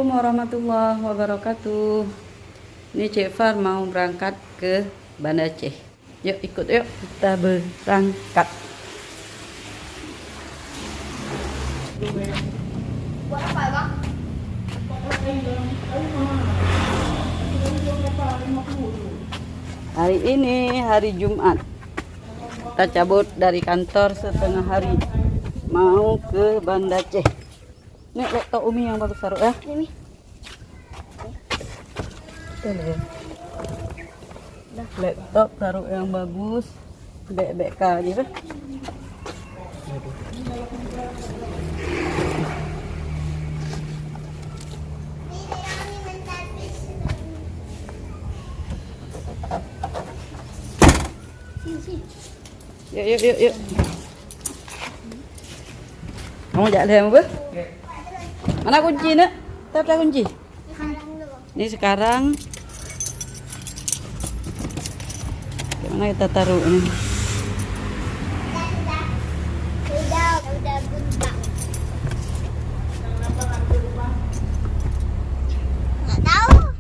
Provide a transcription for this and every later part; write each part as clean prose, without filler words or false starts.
Assalamualaikum warahmatullahi wabarakatuh. Ini Cik Far mau berangkat ke Banda Aceh. Yuk ikut yuk, kita berangkat. Buat apa ya, Bang? Hari ini hari Jumat. Kita cabut dari kantor setengah hari. Mau ke Banda Aceh. Nih laptop Umi yang bagus taruh ya. Ini. Laptop taruh yang bagus. BBK aja kan. Yuk. Kamu jalan apa? Mana kunci nak? Tak ada kunci. Ini sekarang mana kita taruh ini? Udah buntang. Nggak tahu.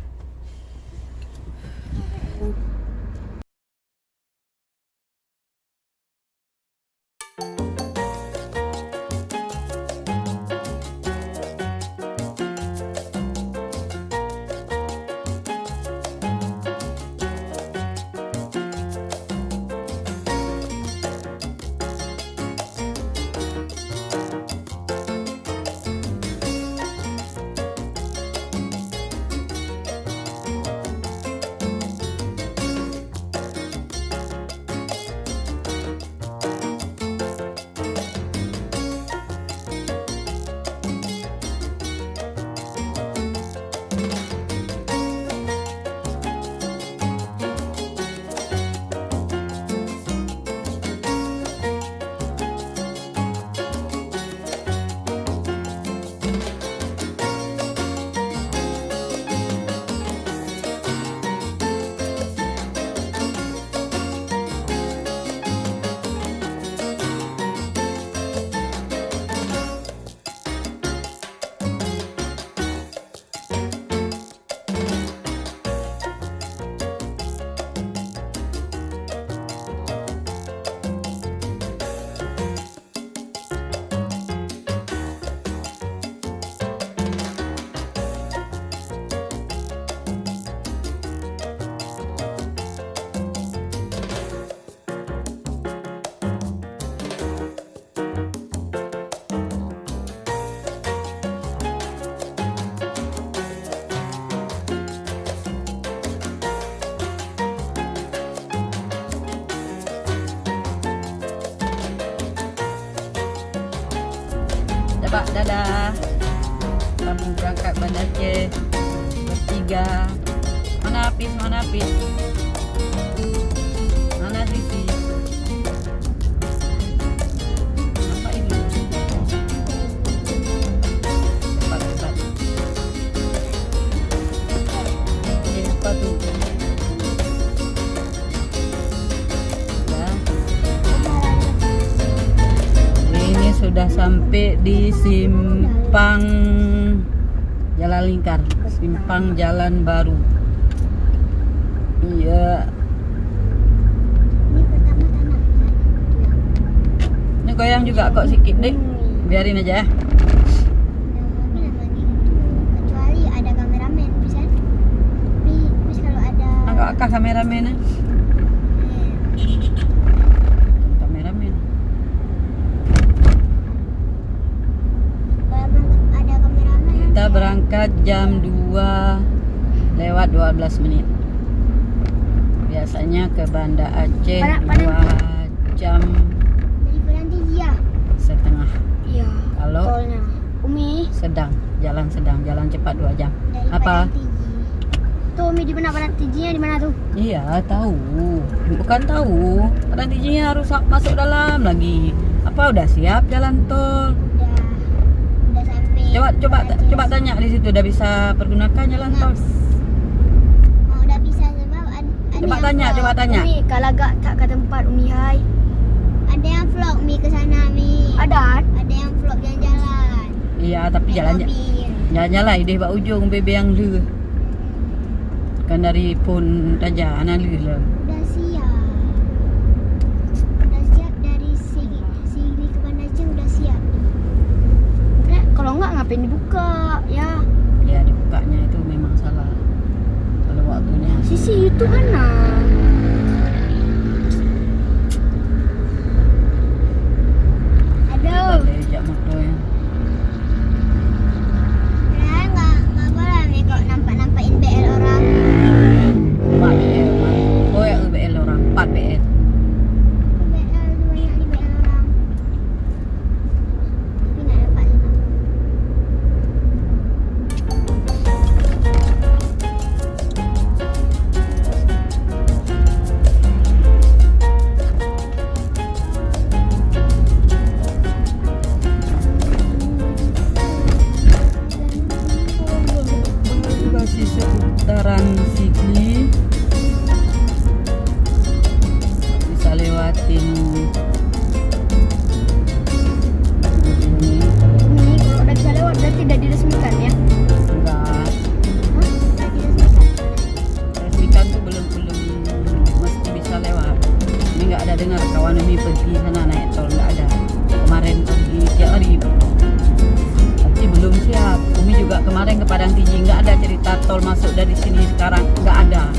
Pak, dadah. Kamu berangkat Banda Aceh bertiga. Mana Apis? Mana Sisi? Apa ini? Cepat. Ini apa tuh? Ya. Ini sudah sampai di Simpang Jalan Lingkar, Simpang Jalan Baru. Iya. Ini pertama tanah. Ini goyang juga kok sedikit deh. Biarin aja. Kecuali ada kameramen, bisa. Bisa kalau ada. Agak kameramennya. Kameramen. Ada kameramen. Kita berangkat jam 2:12. Biasanya ke Banda Aceh 2 jam Dari Kudanti ya. setengah. Iya. Kalau Tolnya. Umi. jalan cepat 2 jam. Dari Apa? Padang Tiji. Tuh Umi di mana Padang Tijinya di mana tuh? Iya, tahu. Bukan tahu. Padang Tijinya harus masuk dalam lagi. Apa udah siap jalan tol? Udah sampai. Coba tanya di situ udah bisa pergunakan jalan tol. Oh, udah bisa sebab ada Coba yang tanya. Umi kalau tak ke tempat Umi hai. Ada yang vlog Mi ke sana Mi. Ada yang vlog jalan-jalan. Iya, tapi Naik jalan mobil. Nyala ide ba ujung bebe yang lu. Kan dari pun raja anak lu lah. Udah siap. Udah siap dari sini ke Banda Aceh udah siap. Udah, kalau enggak ngapain dibuka ya? Ya dibukanya itu memang salah. Kalau waktunya Sisi itu mana? Aduh. Lejak motor ya. Udah nggak boleh nih kok nampakin BL orang. 4 BL mah. Oh ya BL orang 4 BL. BL banyak di BL orang. Tapi nggak dapat juga. Masih seputaran Sigli. Bisa lewatin ini. Ini kalau udah bisa lewat berarti tidak diresmikan ya? Enggak. Hah? Udah diresmikan. Resmikan tuh belum mesti bisa lewat. Ini nggak ada dengar kawan ini pergi sana naik tol, nggak ada. Kemarin pergi tiap hari. Tapi belum siap. Umi juga kemarin ke Padang Tinggi nggak ada cerita tol masuk dari sini sekarang, nggak ada.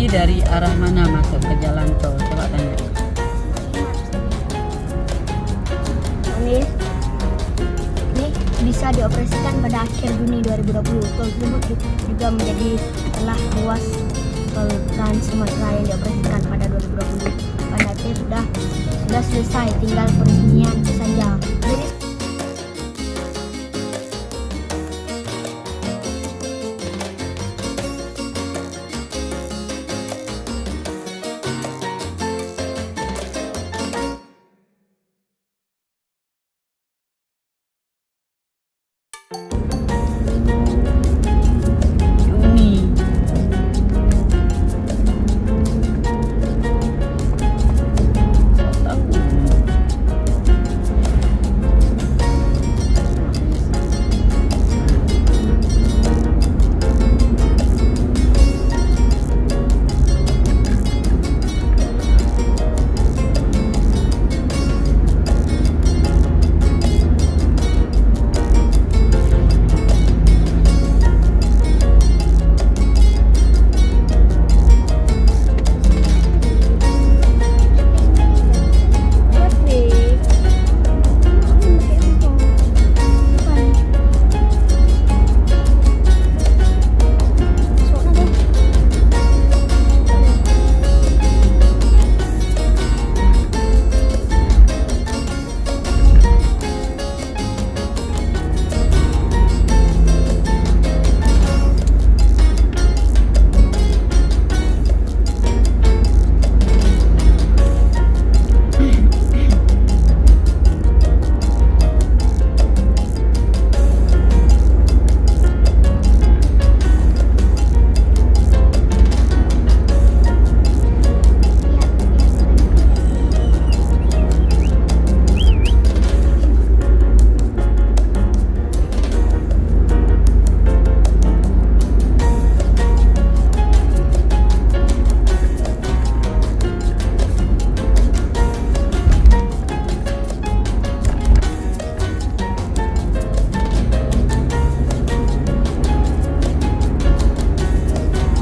dari arah mana masuk ke jalan tol? Coba tanya. Ini bisa dioperasikan pada akhir Juni 2020. Tol tersebut juga menjadi telah ruas tol Trans Sumatera yang dioperasikan pada 2020. Pada akhir sudah selesai, tinggal peresmian saja. Jadi Juni. Tak tahu.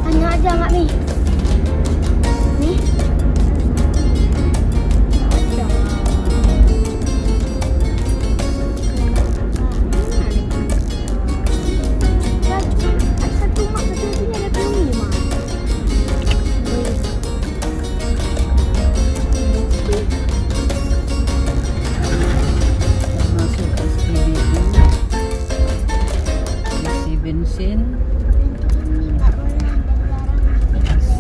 tanya aja nggak nih? Nih? Nggak ada. Ada satu mak, satu-satunya ada pilih mak. Masuk SPBU. Isi bensin. Ini nggak boleh ada larangan.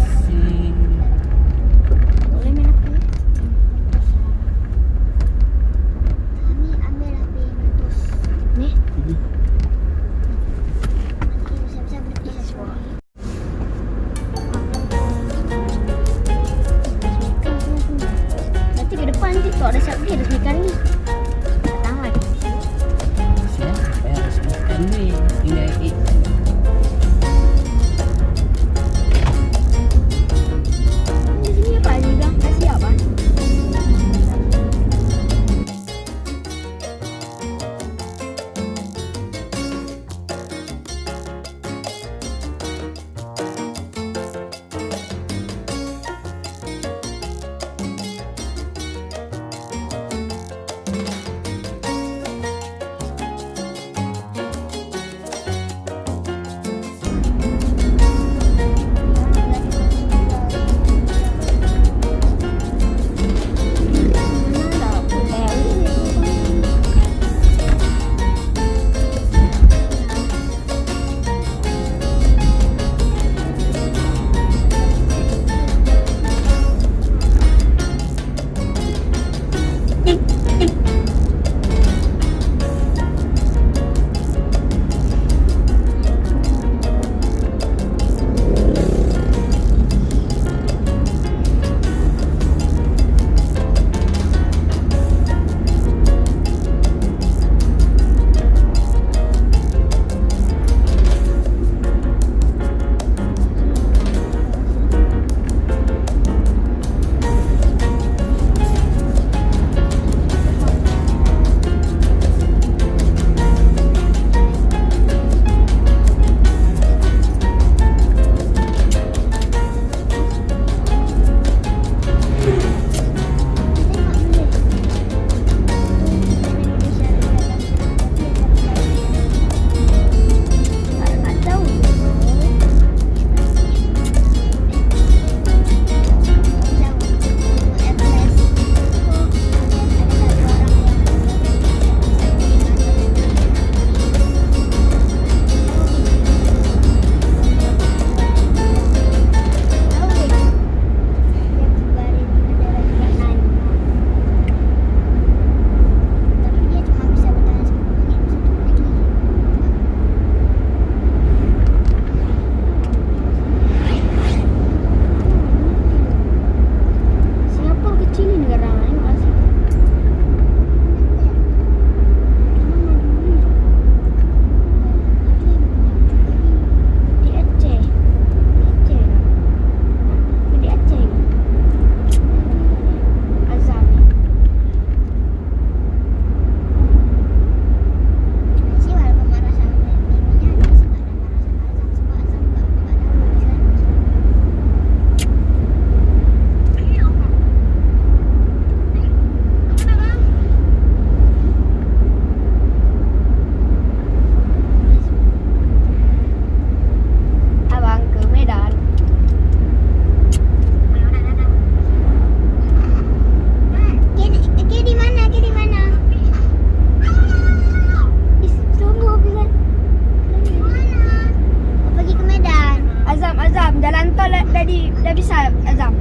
dah bisa azam.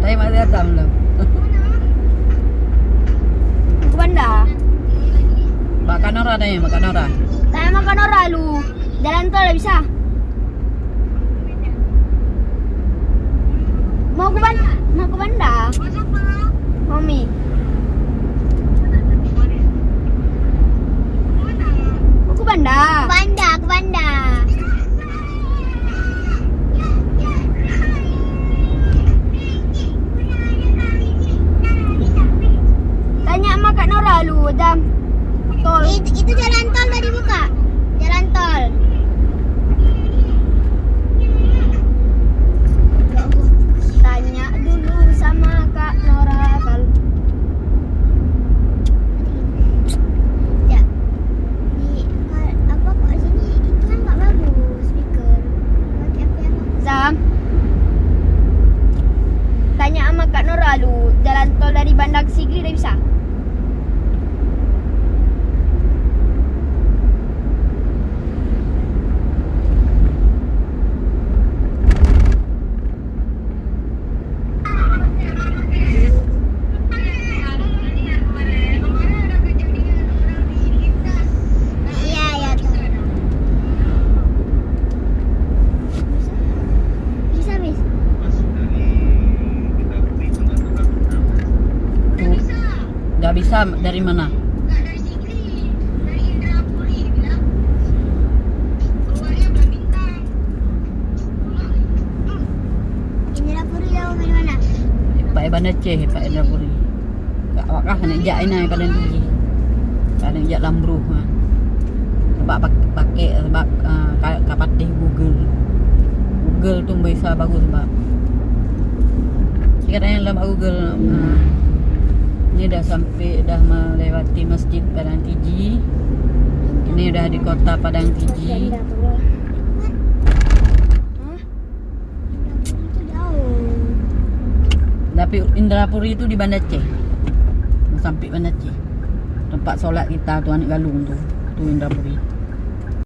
Tadi masih Azam belum. Ke bandar. Makan orang tanya, makan orang. Tak makan orang lu. Jalan tol dah bisa. Mau ke bandar. Mami. Mau ke bandar. Ke bandar. Tanya sama Kak Nora lu, Adam. Tol. Itu jalan tol dah dibuka. Jalan tol. Tanya dulu sama Kak Nora kalau ya di apa kok sini itu kan nggak bagus speaker. Pakai apa yang Zam? Tanya sama Kak Nora lu, jalan tol dari Bandar ke Sigri dah bisa? Iya, tuh. Bisa, Miss. Nggak bisa dari mana? Ini dapur jauh dari mana? Pak Iban Aceh, Pak Indra Puri. Kak wakah nak jak ini pada tinggi. Pada jak lambruh. Sebab pakai sebab kapatih Google. Google tu bisa bagus sebab. Sekarang dalam Google ini dah sampai dah melewati Masjid Padang Tiji. Ini dah di kota Padang Tiji. Hah? Itu jauh. Tapi Indrapuri itu di Banda Aceh. Sampai Banda Aceh. Tempat solat kita tu Anik Galung tu. Tu Indrapuri.